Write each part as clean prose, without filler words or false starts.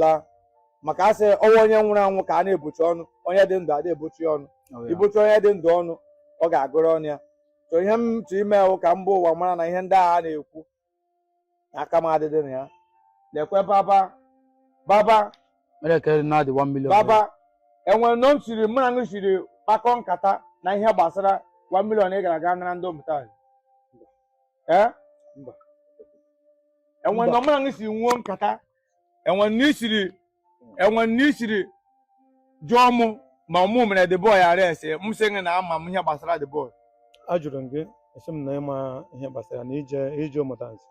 la maka asị ọnwa onye nwụrụ anwụ ka a na-ebuchi ọnụ onye dị ndụ ada ebuchi ọnụ ibuchi onye dị ndụ ọnụ ọ ga-agụrụ ọnụ ya so ihe m chọrọ ime ewu ka mba ụwa mara na ihe ndị agha na-ekwu aka m adịdị na ya lekwe baba enwere na m siri mụ na m siri kpakọ nkata na ihe gbasara 1 million ị gara aga nara ndị ụmụta enwere na mụ na m si nwuo nkata enwere na isiri jụọ mụ ma mụ mere the boy arrest m sị gị na ama m ihe gbasara the boy ajụrụ m gị esi m na ịma ihe gbasara na ije ụmụtanzi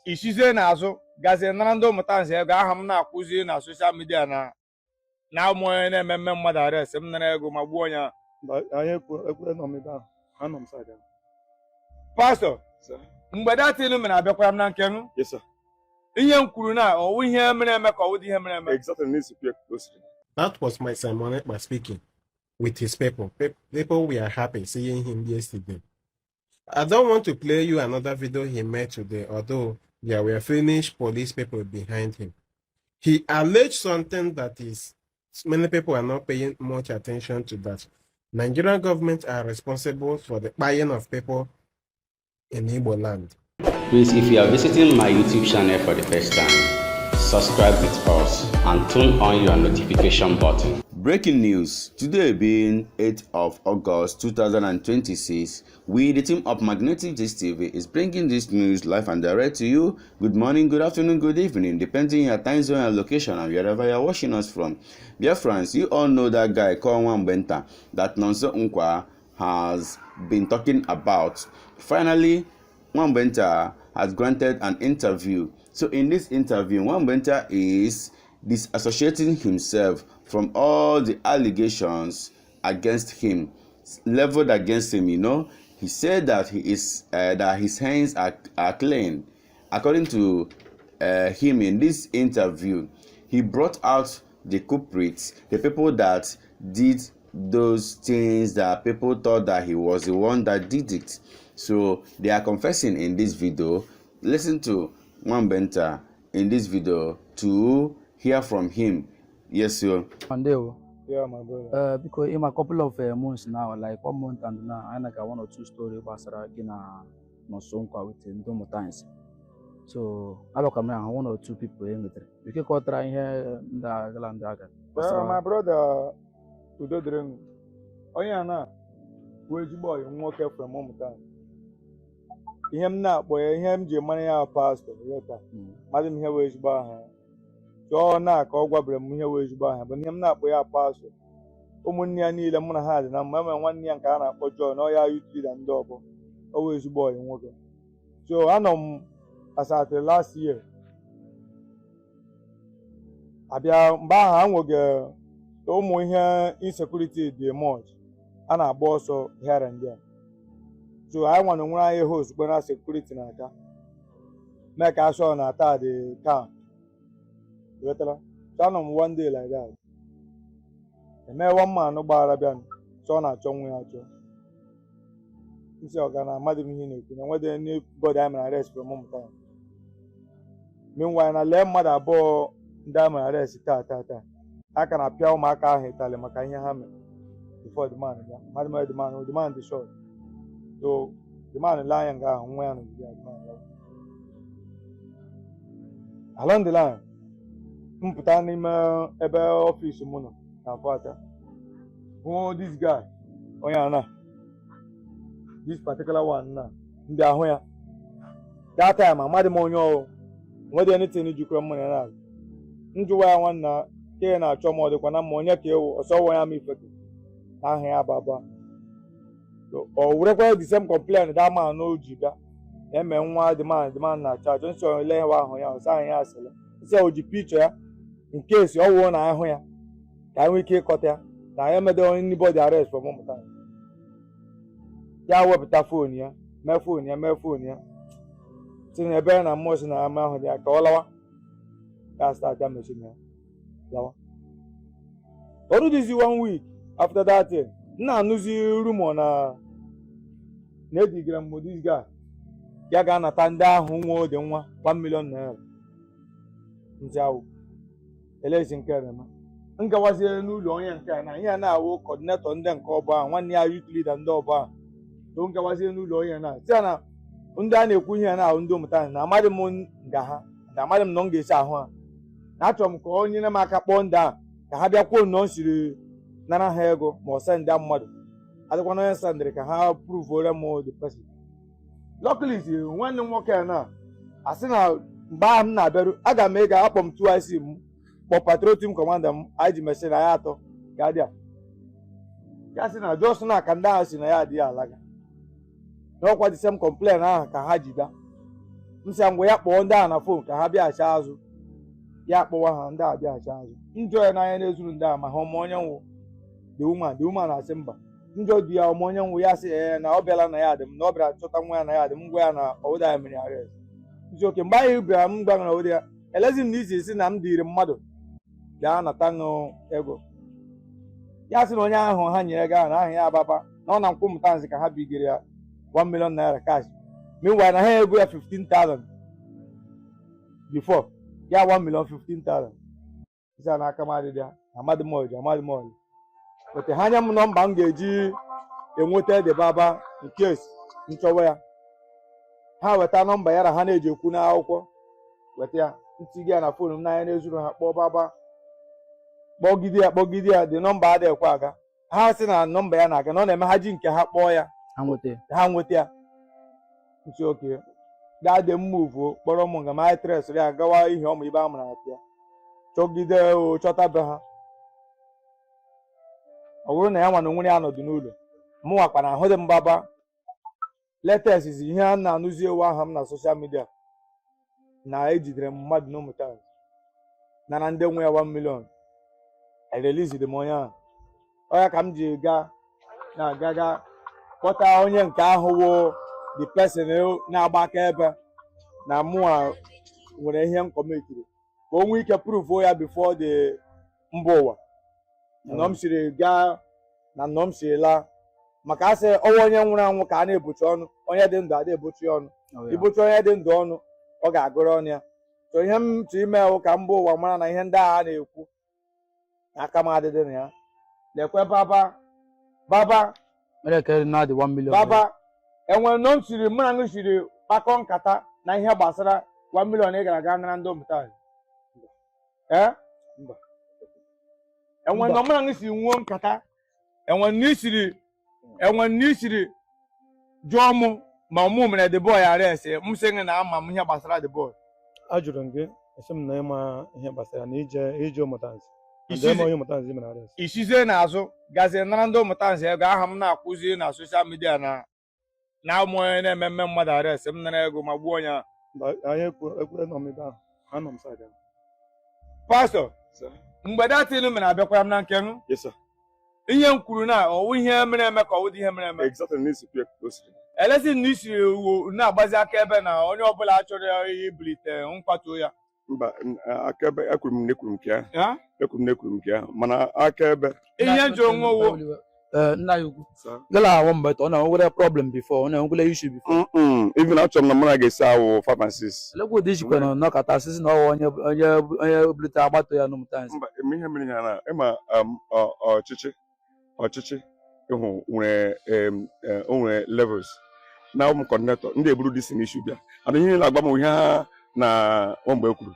isizie n'azụ gazie nara ndị ụmụtanzi ego aha m na-akwụzi na soshal midia na ụmụ onye na-eme mme mmadụ arrest m nara ego ma gbuo onye pastọ mgbe datinu mere abịakwara m na nke m ihe m kwuru na ọwụ ihe mere eme ka ọwụ ihe mere eme. That was my Simon Ekpa speaking with his people. People were happy seeing him yesterday. I don't want to play you another video he made today, although there were Finnish police people behind him. He alleged something that is many people are not paying much attention to, that Nigerian government are responsible for the buying of people in Igbo land. Please, if you are visiting my YouTube channel for the first time, subscribe with us and turn on your notification button. Breaking news. Today being 8th of August 2026, we, the team of Magnetic Gist TV, is bringing this news live and direct to you. Good morning, good afternoon, good evening, depending on your time zone and location and wherever you are watching us from. Dear friends, you all know that guy called Nwamgbenta that Nonso Nkwa has been talking about. Finally, Nwamgbenta has granted an interview. So in this interview, Nwamgbenta is disassociating himself from all the allegations against him, leveled against him. You know, he said that he is that his hands are clean. According to him in this interview, he brought out the culprits, the people that did those things that people thought that he was the one that did it. So they are confessing in this video. Listen to Nwamgbenta in this video to hear from him. Yes, sir. Yeah, my brother. Because in a couple of months now, like 1 month and now, I got 1 or 2 stories about Nonso Nkwa with Ndomo times. So I look at 1 or 2 people in it. You can go try here the Galandaga. My brother, who do drink. Oh, yeah, na. Where's your boy? You walk up from moment time. Him not boy, him J money our pastor. Madam here where's your so na ka ọgwa bere m ihe wee ezigbo aha bụ ihe m na-akpọ ya pastor ụmụnne ya niile mụ na ha dị na mma nwanne ya nke a na-akpọ John ọ ya YouTube na ndị ọbọ o wee ezigbo ọyị nwoke so anọ m asatọ last year abịa mgbe ahụ a nwoge ụmụ ihe insecurity dị much a na-agba ọsọ here and there so anyị nwana nwere anyị host kpe na security na aka mee ka asọ na ata dị camp. So one day like that. The man 1 man no bar Arabian, so na chong we acho. Nsi ogana madam hine ku na whether anybody am arrest for a moment time. Meanwhile na le mother abo ndam arrest ta. Aka na pia ụmụaka ahụ itale maka ihe ha mere before the man ya. Madam the man the short. So the man lying ga nwa ya no the man. Along the line mpụta n'ime ebe ọfịs mụ nọ na fata hụ this guy onye ana this particular one na ndị ahụ ya that time amadị m onye ọrụ nwedị anything jikọrọ mụ na ya njụwa ya nwanna ka ị na-achọ m ọ dịkwa na mma onye ka ewu ọsọ nwa ya ma ifeke na ahụ ya baba o werekwa the same complaint that man no ji ga eme nwa demand na charge nsọ ile ya ahụ ya ọsọ ahụ ya asịla isi o ji picture ya in case ọ wụọ na ahụ ya ka nwee ike ịkọta ya na ya mede anybody arrest for moment time ya wepụta phone ya mee phone ya si na ebe na mmụọ si na ama ahụ ya ka ọ lawa ya start ya machine ya lawa ọrụ dịzi 1 week after that nna anụzi rumor na edigara m this guy ya ga-anata ndị ahụ nwa ode nwa 1 million naira njawo elezi nke na ngawazie n'ụlọ onye nke na ihe na-awụ coordinator ndị nke ọba nwanne ya youth leader ndị ọba to ngawazie n'ụlọ onye na tia na ndị a na-ekwu ihe na ndị ụmụta na amadị m nga ha na amadị m na m ga-esi ahụ ha na achọrọ m ka onye na m aka kpọọ ndị a ka ha bịa kwuo na ọ siri nara ha ego ma ọ sị ndị mmadụ adịkwana onye sandịrị ka ha pruvore m the person. Luckily nwanne m nwoke na asị na mgbe ahụ m na-abịaru aga m ịga akpọ m 2IC m kpọ patrol team commander m anyị ji mesịrị anyị atọ ga-adị a ya sị na jos na ka ndị ahụ si na ya adịghị alaga n'ọkwa the same complain ahụ ka ha ji bịa m sị ngwa ya kpọọ ndị ahụ na fon ka ha bịaghachi azụ ya akpọwa ha ndị a bịaghachi azụ njọ ya n'anya na-ezuru ndị ahụ ma ha ọma onye nwụ the woman na-asị mba njọ dị ya ọma onye nwụ ya sị na ọ bịala na ya adị m na ọ bịara chọta nwa ya na ya adị m ngwa ya na ọwụda ya mere arrest nzi oke mgbe anyị bịara m gbanwere ọwụda ya elezi m na isi esi na m dịrị mmadụ bịa nata ṅụ ego ya sị na onye ahụ ha nyere gị ahụ na ahụ ya ababa na ọ na nkwụmụta nzi ka ha bigere ya 1 million naira cash meanwhile na ha ego ya 15,000 before ya 1 million 15,000 isi a n'aka m adịdị ya amadị m ọjị wete ha anya m nọmba m ga-eji enweta ede baba in case nchọwa ya ha weta nọmba ya na ha na-eji ekwu n'akwụkwọ weta ya ntinye ya na fon m n'anya na-ezuru ha kpọọ baba kpọgide ya dị nọmba adịghịkwa aga ha sị na nọmba ya na-aga na ọ na-eme ha ji nke ha kpọọ ya ha nweta ya nchi oke gaa dị mmuvu kpọrọ m nga ma tres ya gawa ihe ọmụ ibe a mara atụ ya chọgide chọta be ha ọ bụrụ na ya nwa na onwere ya nọdụ n'ụlọ mụ nwakwa na ahụ dị mbaba letes izi ihe a na-anụzi ewu aha m na soshal midia na ejidere m mmadụ n'ụmụta na ndị nwe ya 1 million ereliziri m onye ahụ ọya ka m ji ga kpọta onye nke ahụ wụ the person na-agba aka ebe na mụa nwere ihe nkọmetiri ka o nwee ike prove ya before the mba ụwa na m siri gaa na nnọọ m siri laa maka asị ọnwa onye nwụrụ anwụ ka a na-ebuchi ọnụ onye dị ndụ ada ebuchi ọnụ ibuchi onye dị ndụ ọnụ ọ ga-agụrụ ọnụ ya so ihe m chọ ime wụ ka mba ụwa mara na ihe ndị agha na-ekwu aka m adịdị na ya lekwe baba enwere nọ m siri mụ na ṅụ siri kpakọ nkata na ihe gbasara 1 million ị gara aga nara ndị ụmụta mba enwere nọ mụ na ṅụ siri nwuo nkata enwere n'isiri jụọ mụ ma ọmụ mere the boy arrest m sị gị na ama m ihe gbasara the boy ajụrụ m gị esi m na ịma ihe gbasara na ije ụmụtanzi isizie n'azụ gazie nara ndị ụmụtanzi ego aha m na-akwụzi na soshal midia na ụmụ onye na-eme mmadụ arrest m nara ego ma gbuo onye pastọ mgbe datịlụ mere abịakwara m na nke m ihe m kwuru na ọwụ ihe mere eme ka ọwụdị ihe mere eme elezi na isi na-agbazi aka ebe na onye ọbụla chọrọ ibulite nkwatu ya mba akaebe ekwuru m n'ekwuru m nke ahụ mana akaebe ihe njọ onwe owo nna ya ukwu gala awọ mgbe ọ na-enwere problem before ọ na-enwere issue before even achọrọ m na mụ na ga-esi awụ 5 and 6 lekwa ụdị ijikwa na nọkọta asịsị na onye bulite agbatọ ya n'ụmụtanzi mba ihe mere ya na ịma ọchịchị ịhụ nwere levels na ụmụ coordinator ndị eburu dị si n'ishu bịa ana ihe na-agba m ihe ha na mgbe e kwuru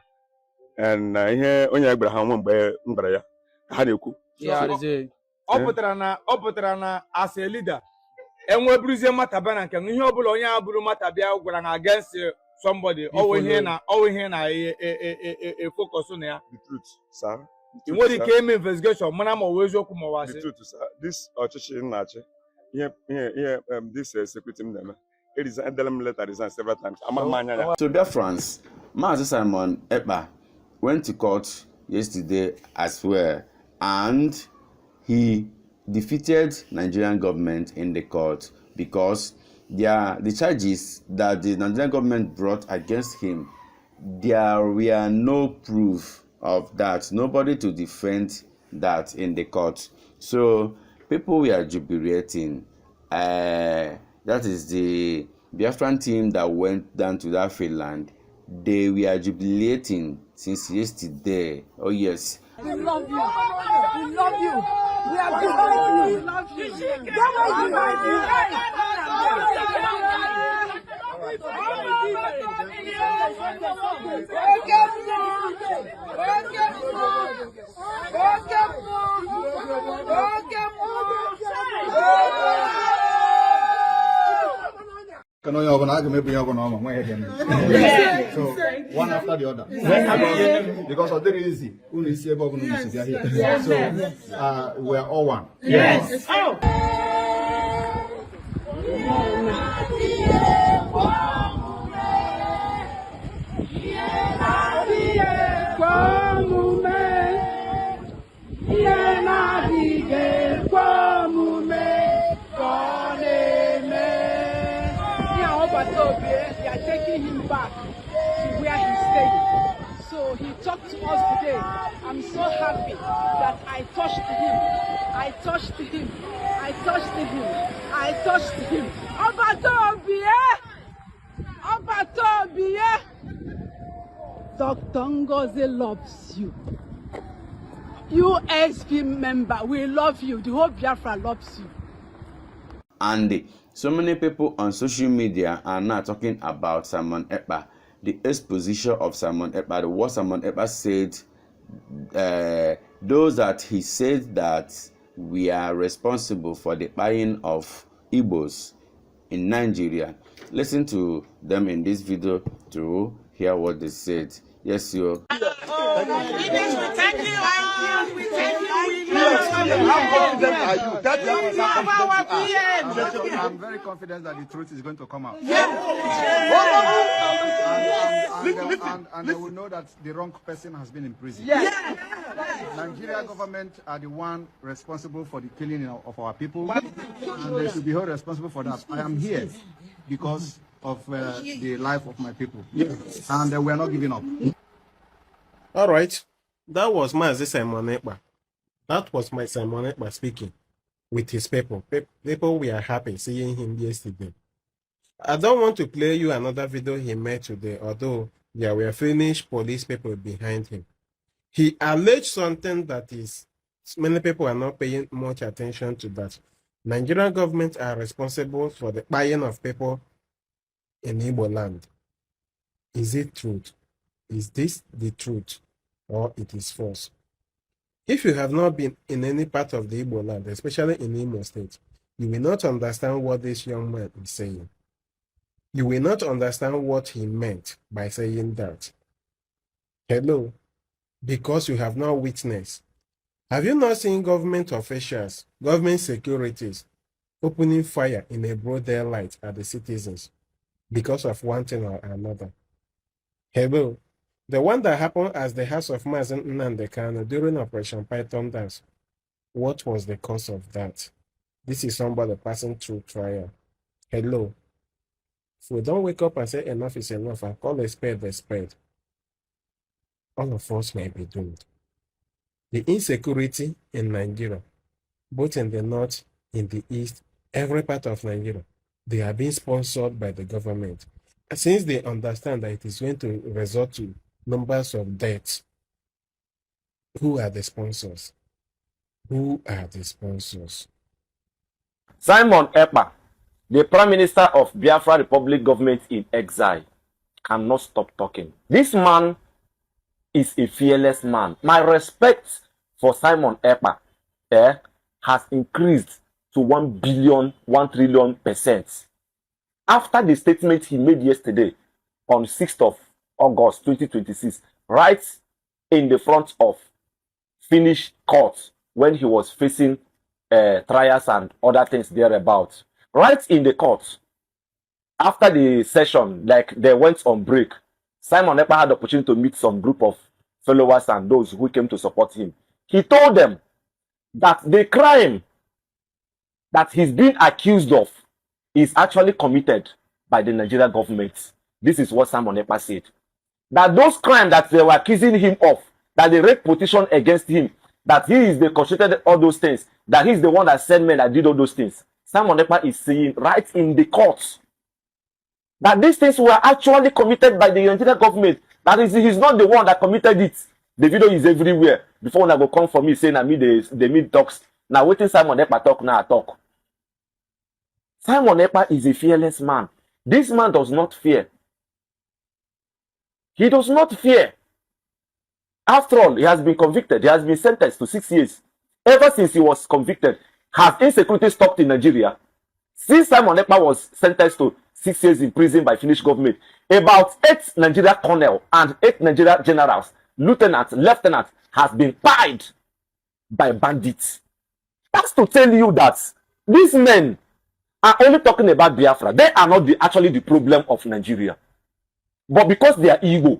na ihe onye gbara ha nwa mgbe m gbara ya ka ha na-ekwu ọ pụtara na as a leader enweburuzie mata bịa na nke ihe ọbụla onye a bụrụ mata bịa gwara na against somebody ọwụ ihe na efocus na ya ị nwere ike ime investigation mana ma ọ wụ eziokwu ma ọ wasị the truth sir this ọchịchị na-achị ihe this security m na-eme edela m letter resign several times amaghị m anya ya. To Biafrans, Maazị Simon Ekpa went to court yesterday as well, and he defeated Nigerian government in the court because the charges that the Nigerian government brought against him, there were no proof of that, nobody to defend that in the court. So people were jubilating. That is the Biafran team that went down to that field land. They were jubilating since yesterday. Oh yes. We love you. We love you. We are behind you. We love you. So one after the other. Because of the reason, so we are all one. Yes. Oh. They are taking him back to where he stayed. So he talked to us today. I'm so happy that I touched him. I touched him. I touched him. I touched him. Dr. Ngozi loves you. You SP member, we love you. The whole Biafra loves you. And so many people on social media are now talking about Simon Ekpa, the exposition of Simon Ekpa, what Simon Ekpa said, those that he said that we are responsible for the buying of Igbos in Nigeria. Listen to them in this video to hear what they said. Yes, you. I'm very confident that the truth is going to come out. And they will know that the wrong person has been in prison. Nigeria government are the one responsible for the killing of our people, and they should be held responsible for that. I am here because of the life of my people, and we are not giving up. All right, that was Mazi Simon Ekpa. That was my Simon Ekpa speaking with his people. People were happy seeing him yesterday. I don't want to play you another video he made today, although there were Finnish police people behind him. He alleged something that is, many people are not paying much attention to that. Nigerian government are responsible for the buying of people in Igbo land. Is it truth? Is this the truth? Or it is false? If you have not been in any part of the Igbo land, especially in Imo State, you will not understand what this young man is saying. You will not understand what he meant by saying that. Hello? Because you have not witnessed. Have you not seen government officials, government securities, opening fire in a broad daylight at the citizens because of one thing or another? Hello? The one that happened as the house of Mazi Kanu during Operation Python Dance. What was the cause of that? This is somebody passing through trial. Hello? If we don't wake up and say enough is enough and call a spade, all of us may be doomed. The insecurity in Nigeria, both in the north, in the east, every part of Nigeria, they are being sponsored by the government. Since they understand that it is going to result to numbers of deaths, who are the sponsors? Who are the sponsors? Simon Ekpa, the Prime Minister of Biafra-Republic government in exile, cannot stop talking. This man is a fearless man. My respect for Simon Ekpa has increased to 1 trillion%. After the statement he made yesterday on 6th of August 2026, right in the front of Finnish court when he was facing trials and other things thereabout. Right in the court, after the session, like they went on break, Simon Ekpa had the opportunity to meet some group of followers and those who came to support him. He told them that the crime that he's being accused of is actually committed by the Nigerian government. This is what Simon Ekpa said. That those crimes that they were accusing him of, that they rape petition against him, that he is the constituted all those things, that he's the one that sent men that did all those things. Simon Ekpa is saying right in the court that these things were actually committed by the Nigerian government, That is, he's not the one that committed it. The video is everywhere. Before when I go come for me saying I mean they meet talks. Now waiting Simon Ekpa talk, now I talk. Simon Ekpa is a fearless man. This man does not fear. He does not fear. After all, he has been convicted. He has been sentenced to 6 years. Ever since he was convicted, has insecurity stopped in Nigeria? Since Simon Ekpa was sentenced to 6 years in prison by Finnish government, about 8 Nigeria colonels and 8 Nigeria generals, lieutenants, lieutenants has been pied by bandits. That's to tell you that these men are only talking about Biafra. They are not actually the problem of Nigeria. But because they are ego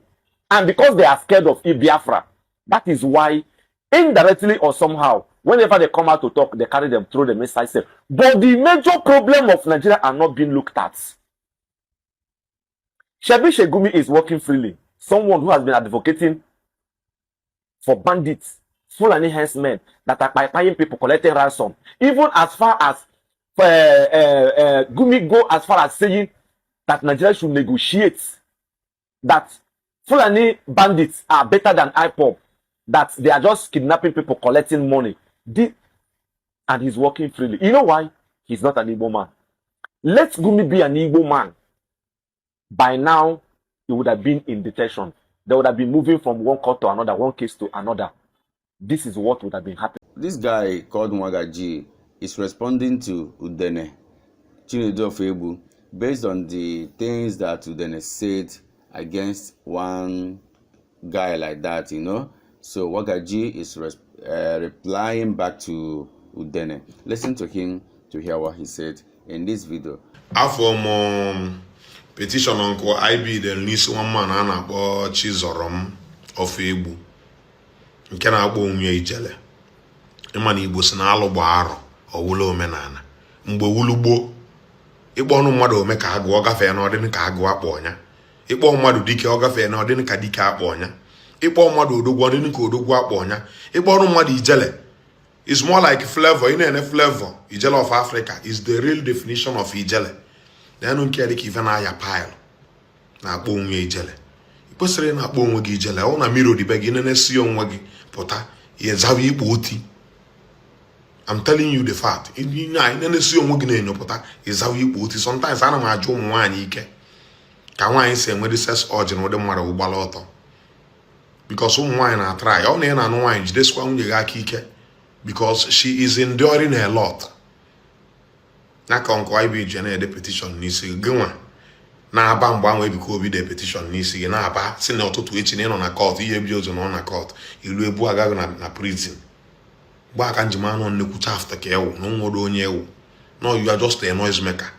and because they are scared of Biafra, that is why indirectly or somehow, whenever they come out to talk, they carry them through the message. But the major problem of Nigeria are not being looked at. Shebi Shegumi is working freely. Someone who has been advocating for bandits, Fulani herdsmen that are buying people, collecting ransom. Even as far as Gumi go as far as saying that Nigeria should negotiate, that Fulani bandits are better than IPOB, that they are just kidnapping people, collecting money. And he's working freely. You know why? He's not an Igbo man. Let Gumi be an Igbo man. By now, he would have been in detention. They would have been moving from one court to another, one case to another. This is what would have been happening. This guy called Nwagaji is responding to Udene Chinedu of Ebu based on the things that Udene said against one guy like that, you know. So Nwagaji is replying back to Udene. Listen to him to hear what he said in this video. Petition Uncle IB del n'isi one man a na-akpọ Chizorom of Ebu nke na-akpọ onwe ijele ịma na Igbo si na alụ gba arọ ọwụla omenala mgbe wulugbo ịkpọ ọnụ mmadụ ome ka agụ ọ gafee na ọdịn ka agụ akpọ ọnya ịkpọ mmadụ dike ọ gafee na ọdịn ka dike akpọ ọnya ịkpọ mmadụ odogwu ọdịn ka odogwu akpọ ọnya ịkpọ ọnụ mmadụ ijele is more like flavor. In any flavor ijele of Africa is the real definition of ijele. They don't care if even I pile. Na akpọ onwe ijele. Ikwesịrị na akpọ onwe gị ijele. Ọ na miro di begi nene si onwe gị pụta ye zawi ikpo oti. I'm telling you the fact. Nene si onwe gị na-enyo pụta ye zawi ikpo oti. Sometimes ana m ajụ ụmụ nwaanyị ike ka nwaanyị si enwe the sex urge na ụdị mmadụ ụgbala ọtọ. Because ụmụ nwaanyị na-atry. Ọ na ya na-anụ nwaanyị jidesikwa nwunye gị aka ike because she is enduring a lot. Naka Uncle IB the petition n'isi gị nwa na-aba mgbe anwe ebiko obi de petition n'isi gị na-aba si na ọtụtụ echi na ịnọ na court ihe bi ozo nọ na court ilu ebu agaghị na prison gba aka njem anọ nnekwucha after ka ewu na nwodo onye ewu no, you are just a noise maker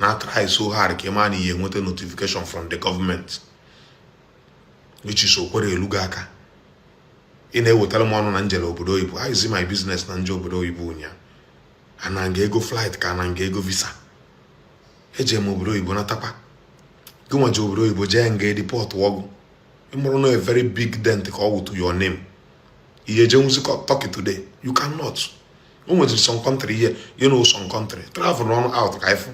na try so hard ka ịma na ihe nweta notification from the government which is okwere elu gị aka ị na-ewetara m ọnụ na njele obodo oyibo I see my business na nje obodo oyibo ụnyaahụ ananga ego flight ka ananga ego visa eje m obodo oyibo natakwa gụnwa je obodo oyibo jee nga ediport wọgụ ịmụrụ na a very big dent ka ọ wụ to your name ihe je nwụzi Turkey today you cannot. O nwere some country here, you know, some country travel run out ka ifu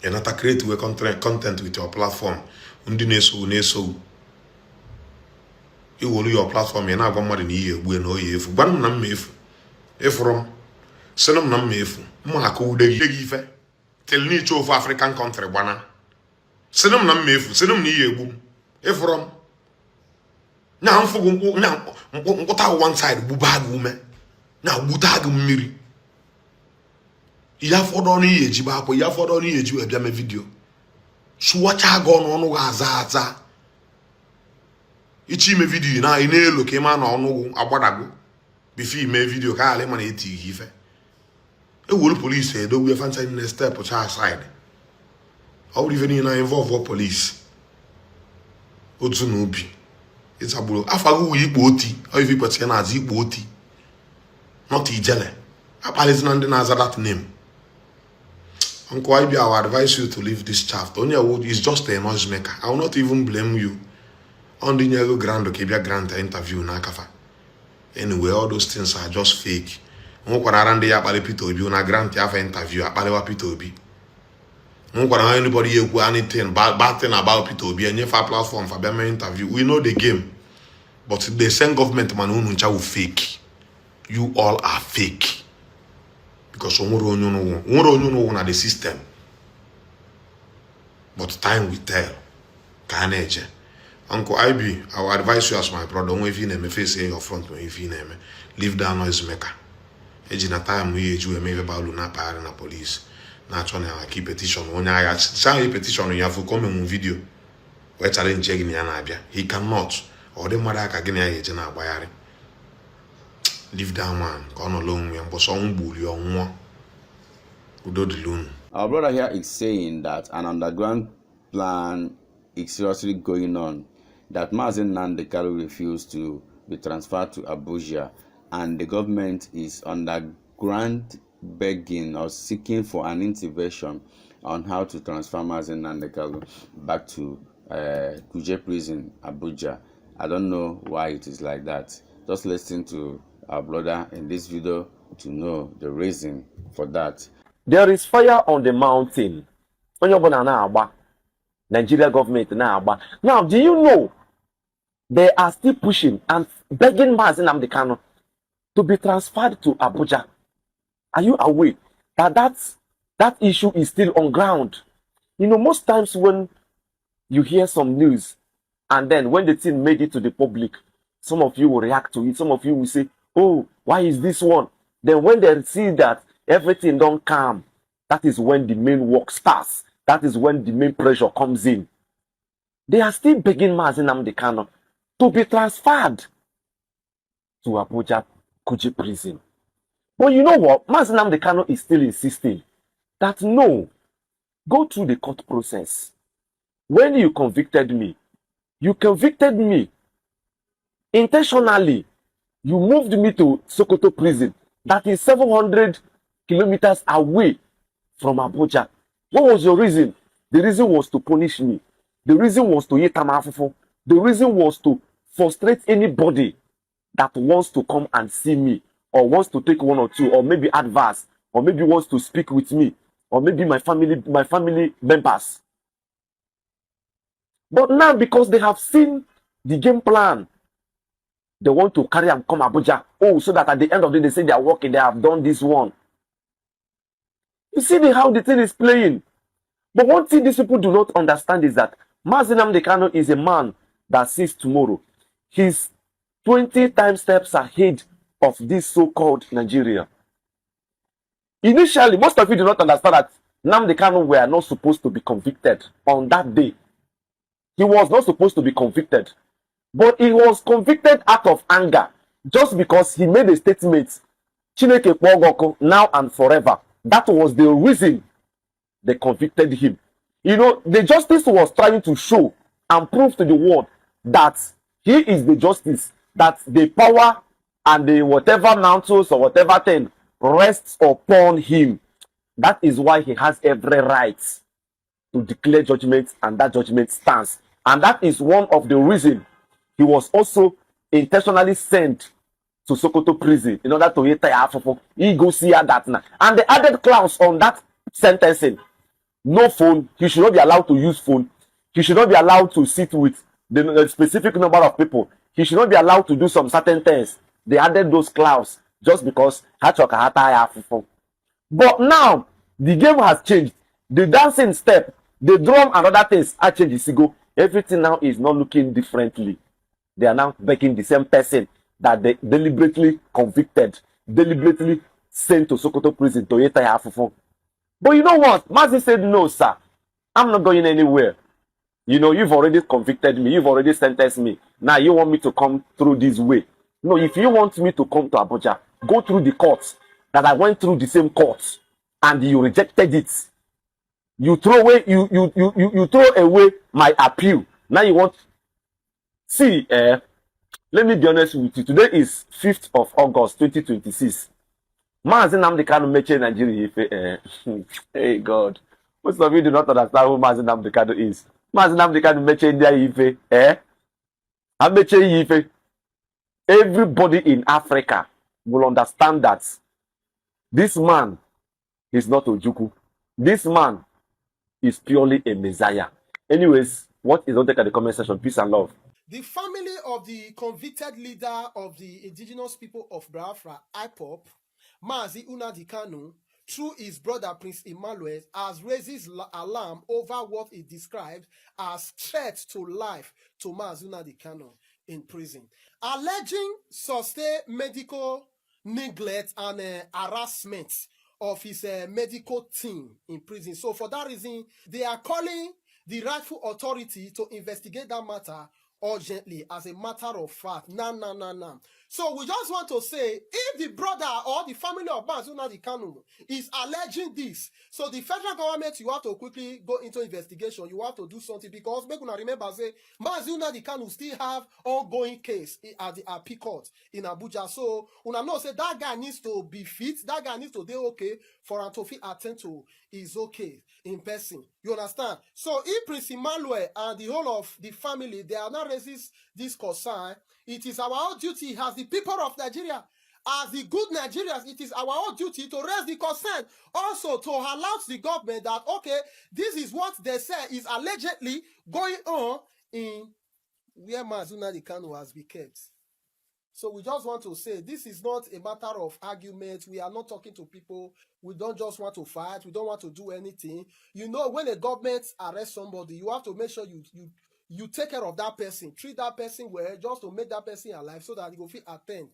anata create we content with your platform ndị na-eso iwolu your platform ya na-agwa mmadụ na ihe egbu na oyi efu gwa m na mma efu efuru m senum na mma efu mma aka ude gị ife tel ni chofu African country gbana senum na mma efu senum na ihe egbu efuru m na mfugu nkwụta one side gbuba gị ume na gbuta gị mmiri ya fọdụ ọnụ ihe ejibe akwa ya fọdụ ọnụ ihe eji wee bịa mee vidio sụwacha gị ọnụ gị aza ichi ime vidio na ị na-elo ka ịma na ọnụ agbadago bifo ime vidio ka ala ịma na etighị ife ewolu polisi edowe efancha na step cha side ọ bụrụ ife niile na involve polisi otu na obi ịzagburu afago uwe ikpo oti ọ ife ikpọchi na azụ ikpo oti not ijele akpalizi na ndị na-aza that name. Uncle IB, I would advise you to leave this shaft. Only wood is just a noise maker. I will not even blame you. On the Niago Grand Okebia grant interview na kafa. Anyway, all those things are just fake. Mo kwa narande ya pale pito obi na grant ya fa interview apale wa pito obi. Anybody here who anything bad thing about Peter Obi and for platform for my interview. We know the game. But the same government man who will fake. You all are fake. Because we don't know the system. But time will tell. Carnage. Uncle IB, I will advise you as my brother. Don't if you name me face in your front, if you name me. Leave that noise maker. Ejina time we age we maybe about Luna Power and police. Naturally, I keep petition. When I sign a petition, you have to come in video. Where challenge checking Yanabia. He cannot. Or the mother again, Ejina Bayari. Leave that man. Come along, we are some bully or more. Our brother here is saying that an underground plan is seriously going on, that Mazen Nandekalu refused to be transferred to Abuja, and the government is underground begging or seeking for an intervention on how to transfer Mazen Nandekalu back to Kuje prison, Abuja. I don't know why it is like that. Just listen to our brother in this video to know the reason for that. There is fire on the mountain. Nigeria government now. Now, do you know they are still pushing and begging Mazen Kanu to be transferred to Abuja? Are you aware that that issue is still on ground? You know, most times when you hear some news and then when the thing made it to the public, some of you will react to it. Some of you will say, oh, why is this one? Then when they see that everything don't calm, that is when the main work starts. That is when the main pressure comes in. They are still begging Mazen Kanu to be transferred to Abuja Kuje prison. But you know what? Mazen Kanu is still insisting that no, go through the court process. When you convicted me intentionally. You moved me to Sokoto prison. That is 700 kilometers away from Abuja. What was your reason? The reason was to punish me. The reason was to yetamafufo. The reason was to frustrate anybody that wants to come and see me, or wants to take one or two, or maybe advance, or maybe wants to speak with me, or maybe my family members. But now, because they have seen the game plan, they want to carry and come Abuja. Oh, so that at the end of the day, they say they are working, they have done this one. You see how the thing is playing. But one thing these people do not understand is that Mazen Kanu is a man that sees tomorrow. He's 20 times steps ahead of this so-called Nigeria. Initially, most of you do not understand that Nnamdi Kanu were not supposed to be convicted on that day. He was not supposed to be convicted. But he was convicted out of anger just because he made a statement, Chineke Kpogoko, now and forever. That was the reason they convicted him. You know, the justice was trying to show and prove to the world that he is the justice, that the power and the whatever mantles or whatever thing rests upon him. That is why he has every right to declare judgment, and that judgment stands. And that is one of the reasons he was also intentionally sent to Sokoto prison in order to hit Afofo. He go see that now. And the added clause on that sentencing, no phone. He should not be allowed to use phone. He should not be allowed to sit with the specific number of people. He should not be allowed to do some certain things. They added those clauses just because But now the game has changed. The dancing step, the drum and other things are changed. Everything now is not looking differently. They are now begging the same person that they deliberately convicted, deliberately sent to Sokoto prison to Yeta Afufo. But you know what? Mazi said, no, sir. I'm not going anywhere. You know, you've already convicted me. You've already sentenced me. Now you want me to come through this way. No, if you want me to come to Abuja, go through the courts that I went through the same courts and you rejected it. You throw away, you throw away my appeal. Now you want... See, let me be honest with you. Today is 5th of August, 2026. Mazen Kanu meche Nigeria. Hey God. Most of you do not understand who Mazen Kanu is. Mazen Kanu meche India Ife. Ameche Ife. Everybody in Africa will understand that this man is not Ojuku. This man is purely a messiah. Anyways, what is on take at the comment section? Peace and love. The family of the convicted leader of the indigenous people of Biafra, IPOB, Mazi Nnamdi Kanu, through his brother Prince Emmanuel, has raised alarm over what he described as threat to life to Mazi Nnamdi Kanu in prison, alleging sustained medical neglect and harassment of his medical team in prison. So for that reason, they are calling the rightful authority to investigate that matter urgently as a matter of fact. Nah. So we just want to say, if the brother or the family of Mazi Nnamdi Kanu is alleging this, so the federal government, you have to quickly go into investigation. You have to do something, because make una remember, say Mazi Nnamdi Kanu still have ongoing case at the appeal court in Abuja. So una know say that guy needs to be fit. That guy needs to be okay for him to feel attend to is okay in person. You understand? So if Prince Emmanuel and the whole of the family, they are not resist this concern, it is our own duty as the people of Nigeria, as the good Nigerians, it is our own duty to raise the concern, also to allow the government that, okay, this is what they say is allegedly going on in where Mazi Nnamdi Kanu has been kept. So we just want to say, this is not a matter of argument. We are not talking to people. We don't just want to fight. We don't want to do anything. You know, when a government arrests somebody, you have to make sure you take care of that person, treat that person well, just to make that person alive so that he will feel attend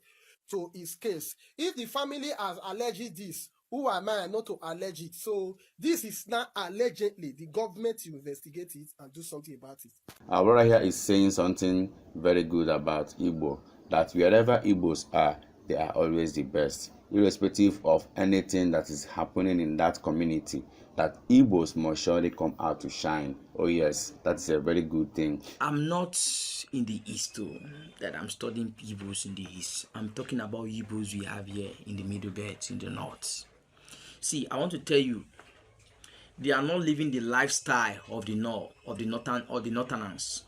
to his case. If the family has alleged this, who am I not to allege it? So this is not allegedly. The government to investigate it and do something about it. Our brother here is saying something very good about Igbo, that wherever Igbos are, they are always the best, irrespective of anything that is happening in that community, that Igbos must surely come out to shine. Oh yes, that's a very good thing. I'm not in the East too, that I'm studying Igbos in the East. I'm talking about Igbos we have here in the Middle Belt, in the North. See, I want to tell you, they are not living the lifestyle of the North, of the Northern, or the Northerners.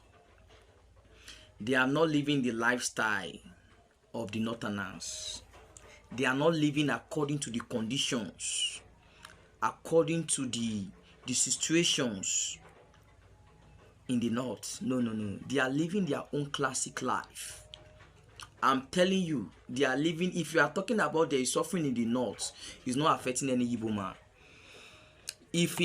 They are not living the lifestyle of the Northerners. They are not living according to the conditions, according to the situations in the North. No. They are living their own classic life. I'm telling you, they are living. If you are talking about there is suffering in the North, it's not affecting any Igbo man. If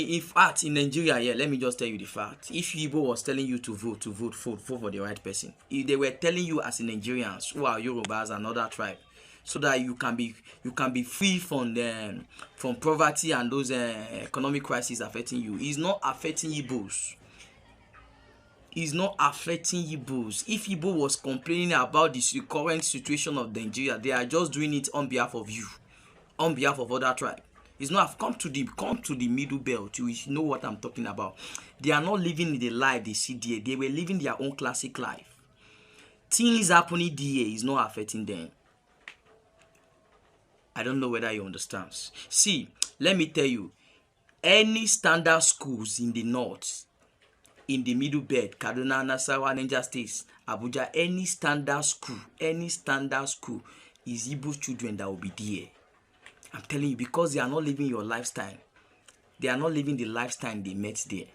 in Nigeria, yeah, let me just tell you the fact. If Igbo was telling you to vote for the right person, if they were telling you as Nigerians who are Yorubas and other tribe, so that you can be free from poverty and those economic crises affecting you, it's not affecting Igbos. Is not affecting Igbos. If Igbo was complaining about the current situation of Nigeria, they are just doing it on behalf of you, on behalf of other tribe. It's not come to the Middle Belt. You know what I'm talking about. They are not living the life they see there. They were living their own classic life. Things happening there is not affecting them. I don't know whether you understand. See, let me tell you, any standard schools in the North, in the Middle Belt, Kaduna, Nasarawa, Niger States, Abuja, any standard school is Igbo children that will be there. I'm telling you, because they are not living your lifestyle. They are not living the lifestyle they met there.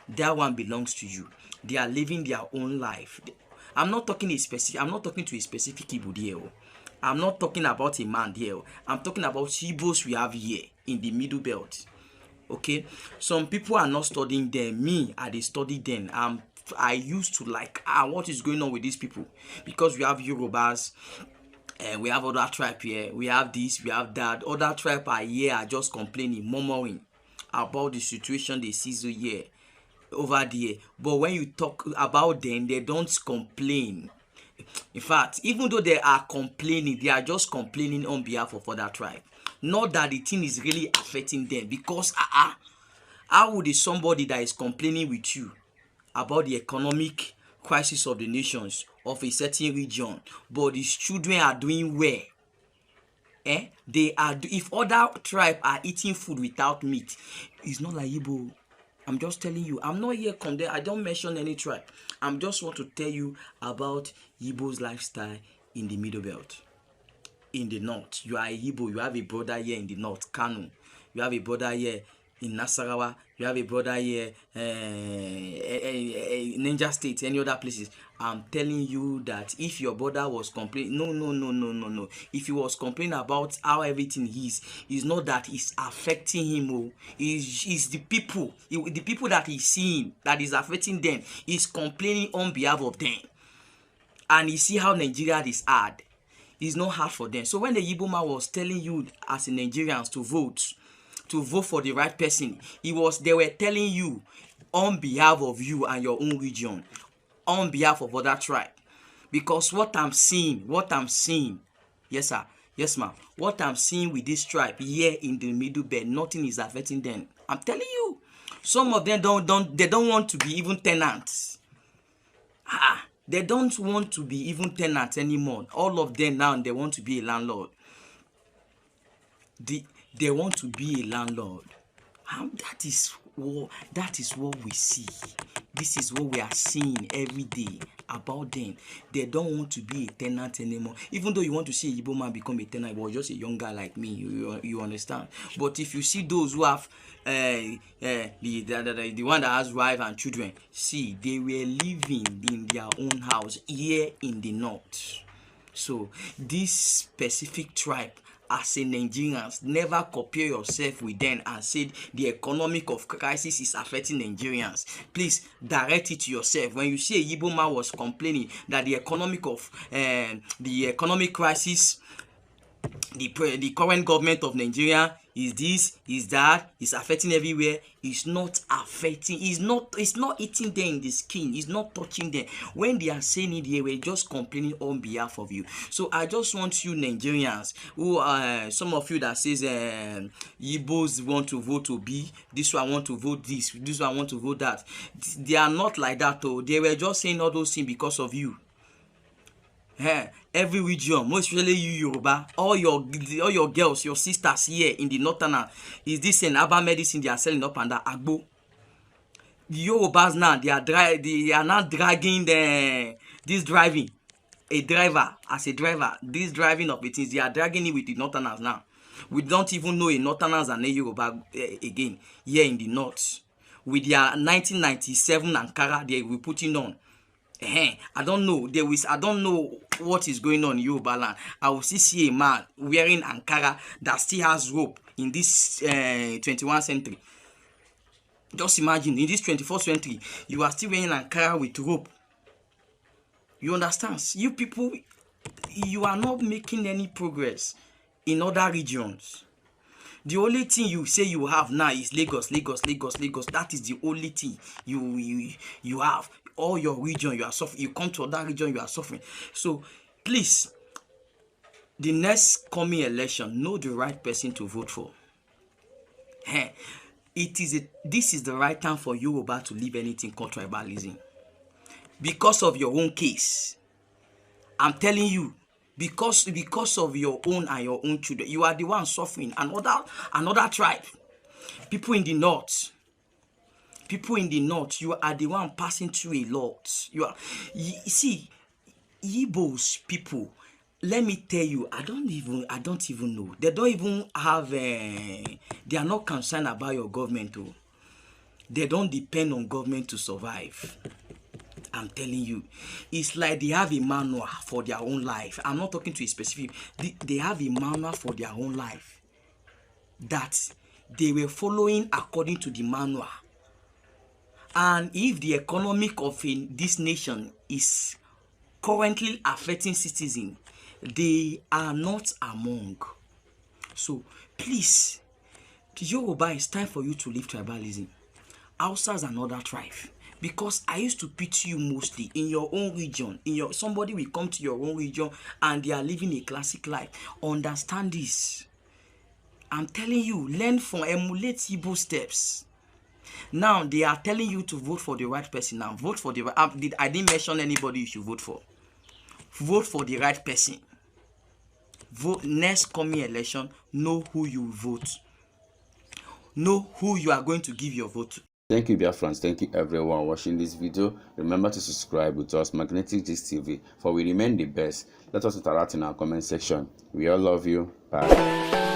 That one belongs to you. They are living their own life. I'm not talking to a specific Igbo there. I'm not talking about a man there. I'm talking about Igbos we have here in the Middle Belt. Okay, some people are not studying them. Me, I study them. I used to like, what is going on with these people? Because we have Yorubas, and we have other tribe here. We have this, we have that. Other tribe are here, are just complaining, murmuring about the situation they see here, over there. But when you talk about them, they don't complain. In fact, even though they are complaining, they are just complaining on behalf of other tribe. Not that the thing is really affecting them, because how would somebody that is complaining with you about the economic crisis of the nations of a certain region, but his children are doing well? They are. If other tribe are eating food without meat, it's not like Igbo. I'm just telling you. I'm not here condemn. I don't mention any tribe. I'm just want to tell you about Igbo's lifestyle in the Middle Belt. In the North, you are Igbo. You have a brother here in the North, Kanu. You have a brother here in Nasarawa, you have a brother here, Ninja State, any other places. I'm telling you that if your brother was complaining, no. If he was complaining about how everything is, it's not that it's affecting him. Oh, it's the people, the people that he's seeing that is affecting them. He's complaining on behalf of them, and you see how Nigeria is hard. It's not hard for them. So when the Igbo man was telling you as a Nigerians to vote for the right person, they were telling you on behalf of you and your own region, on behalf of other tribe. Because what I'm seeing, yes sir, yes ma'am, what I'm seeing with this tribe here in the Middle Belt, nothing is affecting them. I'm telling you, some of them don't want to be even tenants. They don't want to be even tenants anymore. All of them now, they want to be a landlord. They want to be a landlord. That is what we see. This is what we are seeing every day about them. They don't want to be a tenant anymore. Even though you want to see a Igbo man become a tenant, but just a young guy like me, you understand. But if you see those who have the one that has wife and children, see, they were living in their own house here in the north. So this specific tribe, as a Nigerians, never compare yourself with them and say the economic of crisis is affecting Nigerians. Please direct it to yourself. When you see a Igbo man was complaining that the economic crisis, the current government of Nigeria is this, is that, is affecting everywhere. It's not affecting, it's not eating them in the skin, it's not touching them. When they are saying it, they were just complaining on behalf of you. So I just want you Nigerians, who some of you that says Igbos want to vote to B, this one want to vote this one want to vote that. They are not like that though. They were just saying all those things because of you. Every region, most especially you Yoruba, all your girls, your sisters here in the northern, is this an herbal medicine they are selling up under Agbo. The Yorubas now, they are not dragging this driving, this driving of it is they are dragging it with the northerners now. We don't even know a northerners and a Yoruba again here in the north. With their 1997 Ankara they were putting on. I don't know. I don't know what is going on in Yoruba land. I will still see a man wearing Ankara that still has rope in this 21st century. Just imagine, in this 21st century, you are still wearing Ankara with rope. You understand? You people, you are not making any progress in other regions. The only thing you say you have now is Lagos. That is the only thing you have. All your region, you are suffering. You come to other region, you are suffering. So, please, the next coming election, know the right person to vote for. This is the right time for Yoruba to leave anything called tribalism. Because of your own case. I'm telling you, because of your own and your own children, you are the one suffering. Another tribe, people in the north, you are the one passing through a lot. You see, Igbos people. Let me tell you, I don't even know. They don't even have. They are not concerned about your government. Too. They don't depend on government to survive. I'm telling you, it's like they have a manual for their own life. I'm not talking to a specific. They have a manual for their own life that they were following according to the manual. And if the economic of this nation is currently affecting citizens, they are not among. So please, Yoruba, it's time for you to leave tribalism. Hausas and other tribes. Because I used to pity you mostly in your own region. Somebody will come to your own region and they are living a classic life. Understand this. I'm telling you, learn from, emulate Igbo steps. Now they are telling you to vote for the right person. Now vote for the right. I didn't mention anybody you should vote for. Vote for the right person. Vote next coming election. Know who you vote. Know who you are going to give your vote to. Thank you, Biafrans. Thank you, everyone watching this video. Remember to subscribe with us, Magnetic Gist TV, for we remain the best. Let us interact in our comment section. We all love you. Bye.